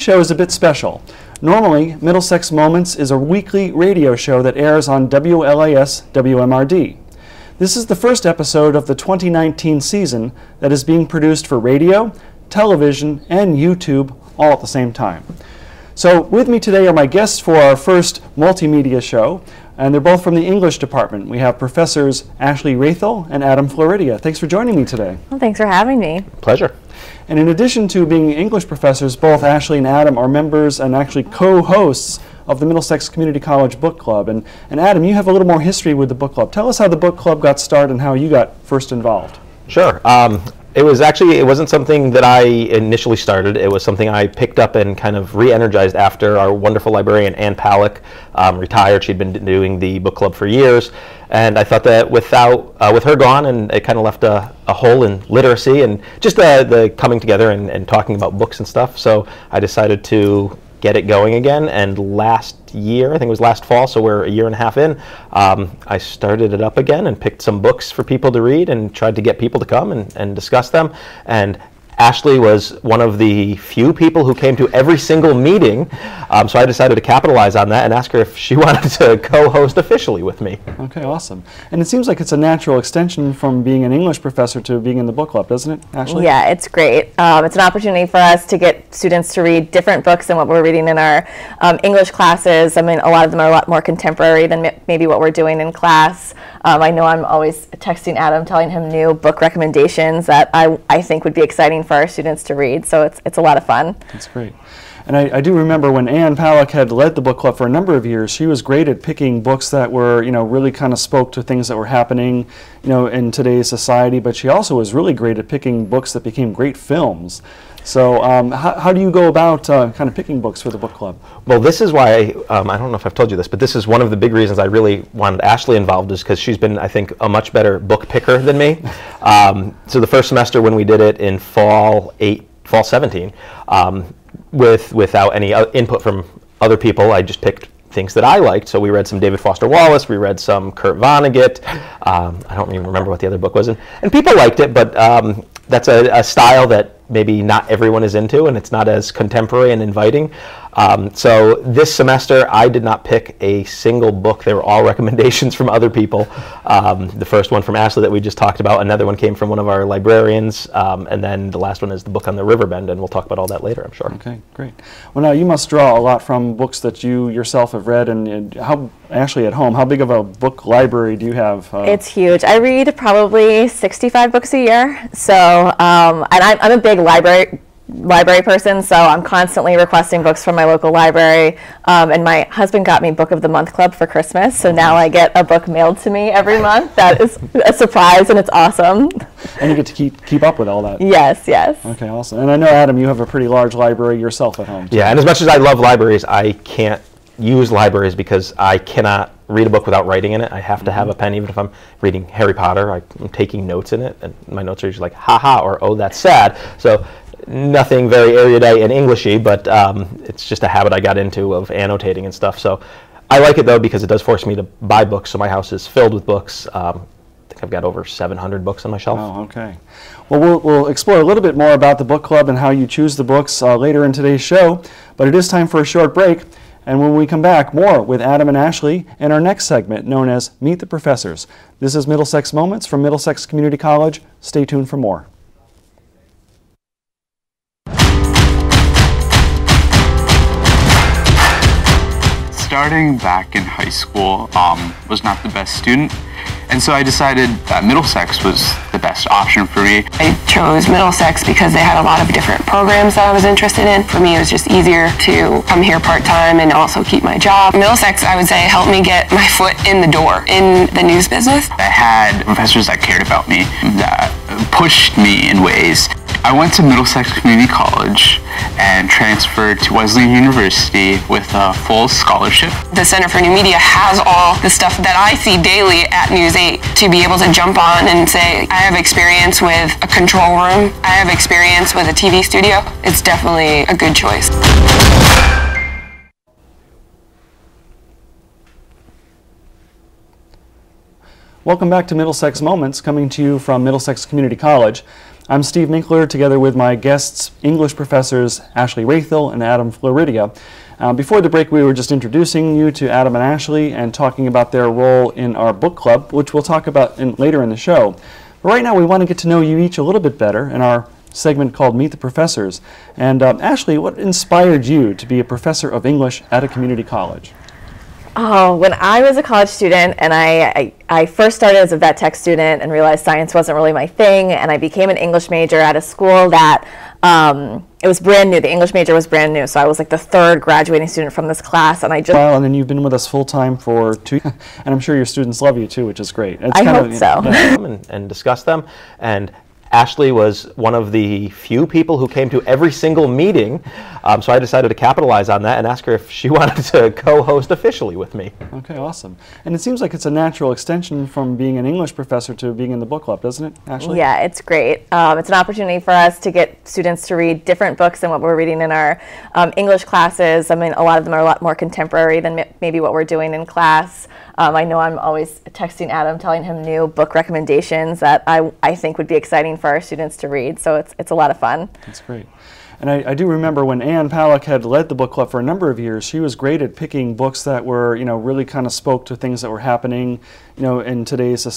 show is a bit special. Normally, Middlesex Moments is a weekly radio show that airs on WLAS WMRD. This is the first episode of the 2019 season that is being produced for radio, television, and YouTube all at the same time. So with me today are my guests for our first multimedia show, and they're both from the English department. We have Professors Ashley Rathel and Adam Floridia. Thanks for joining me today. Well, thanks for having me. Pleasure. And in addition to being English professors, both Ashley and Adam are members and actually co-hosts of the Middlesex Community College Book Club. And Adam, you have a little more history with the book club. Tell us how the book club got started and how you got first involved. Sure. It wasn't something that I initially started. It was something I picked up and kind of re-energized after our wonderful librarian, Ann Palak, retired. She'd been doing the book club for years. And I thought that with her gone, and it kind of left a hole in literacy and just the coming together and talking about books and stuff. So I decided to get it going again, and last year, I think it was last fall, so we're a year and a half in, I started it up again and picked some books for people to read and tried to get people to come and discuss them. And Ashley was one of the few people who came to every single meeting, so I decided to capitalize on that and ask her if she wanted to co-host officially with me. Okay, awesome. And it seems like it's a natural extension from being an English professor to being in the book club, doesn't it, Ashley? Yeah, it's great. It's an opportunity for us to get students to read different books than what we're reading in our English classes. I mean, a lot of them are a lot more contemporary than maybe what we're doing in class. I know I'm always texting Adam, telling him new book recommendations that I think would be exciting for our students to read, so it's a lot of fun. That's great. And I do remember when Ann Palak had led the book club for a number of years, she was great at picking books that were, really kind of spoke to things that were happening, in today's society, but she also was really great at picking books that became great films. So how do you go about kind of picking books for the book club? Well, this is why, I don't know if I've told you this, but this is one of the big reasons I really wanted Ashley involved, is because she's been, I think, a much better book picker than me. So the first semester when we did it in fall 17, without any input from other people, I just picked things that I liked. So we read some David Foster Wallace, we read some Kurt Vonnegut. I don't even remember what the other book was. And people liked it, but that's a style that maybe not everyone is into, and it's not as contemporary and inviting. So this semester, I did not pick a single book. They were all recommendations from other people. The first one from Ashley that we just talked about, another one came from one of our librarians, and then the last one is the book on the Riverbend, and we'll talk about all that later, I'm sure. Okay, great. Well, now you must draw a lot from books that you yourself have read, and how, Ashley, at home, how big of a book library do you have? It's huge. I read probably 65 books a year, so, and I'm a big library person, so I'm constantly requesting books from my local library, and my husband got me Book of the Month Club for Christmas, so now I get a book mailed to me every month. That is a surprise, and it's awesome. And you get to keep up with all that. Yes, yes. Okay, awesome. And I know, Adam, you have a pretty large library yourself at home, too. Yeah, and as much as I love libraries, I can't use libraries because I cannot read a book without writing in it. I have to have a pen, even if I'm reading Harry Potter. I'm taking notes in it, and my notes are usually like, ha-ha, or oh, that's sad. So nothing very erudite and Englishy, but it's just a habit I got into of annotating and stuff. So I like it, though, because it does force me to buy books, so my house is filled with books. I think I've got over 700 books on my shelf. Oh, okay. Well, we'll explore a little bit more about the book club and how you choose the books later in today's show, but it is time for a short break. And when we come back, more with Adam and Ashley in our next segment known as Meet the Professors. This is Middlesex Moments from Middlesex Community College. Stay tuned for more. Starting back in high school, was not the best student, and so I decided that Middlesex was the best option for me. I chose Middlesex because they had a lot of different programs that I was interested in. For me, it was just easier to come here part-time and also keep my job. Middlesex, I would say, helped me get my foot in the door in the news business. I had professors that cared about me, that pushed me in ways. I went to Middlesex Community College and transferred to Wesleyan University with a full scholarship. The Center for New Media has all the stuff that I see daily at News 8. To be able to jump on and say, I have experience with a control room, I have experience with a TV studio, it's definitely a good choice. Welcome back to Middlesex Moments, coming to you from Middlesex Community College. I'm Steve Minkler, together with my guests, English professors Ashley Rathel and Adam Floridia. Before the break, we were just introducing you to Adam and Ashley and talking about their role in our book club, which we'll talk about later in the show. But right now, we want to get to know you each a little bit better in our segment called Meet the Professors. And Ashley, what inspired you to be a professor of English at a community college? Oh, when I was a college student and I first started as a vet tech student and realized science wasn't really my thing, and I became an English major at a school that it was brand new. The English major was brand new, so I was like the third graduating student from this class, and I just... Well, and then you've been with us full-time for 2 years, and I'm sure your students love you too, which is great. It's I hope so. And discuss them, and Ashley was one of the few people who came to every single meeting, so I decided to capitalize on that and ask her if she wanted to co-host officially with me. Okay, awesome. And it seems like it's a natural extension from being an English professor to being in the book club, doesn't it, Ashley? Yeah, it's great. It's an opportunity for us to get students to read different books than what we're reading in our English classes. I mean, a lot of them are a lot more contemporary than maybe what we're doing in class. I know I'm always texting Adam, telling him new book recommendations that I think would be exciting for our students to read, so it's a lot of fun. That's great. And I do remember when Ann Pollack had led the book club for a number of years, she was great at picking books that were, really kind of spoke to things that were happening, in today's society.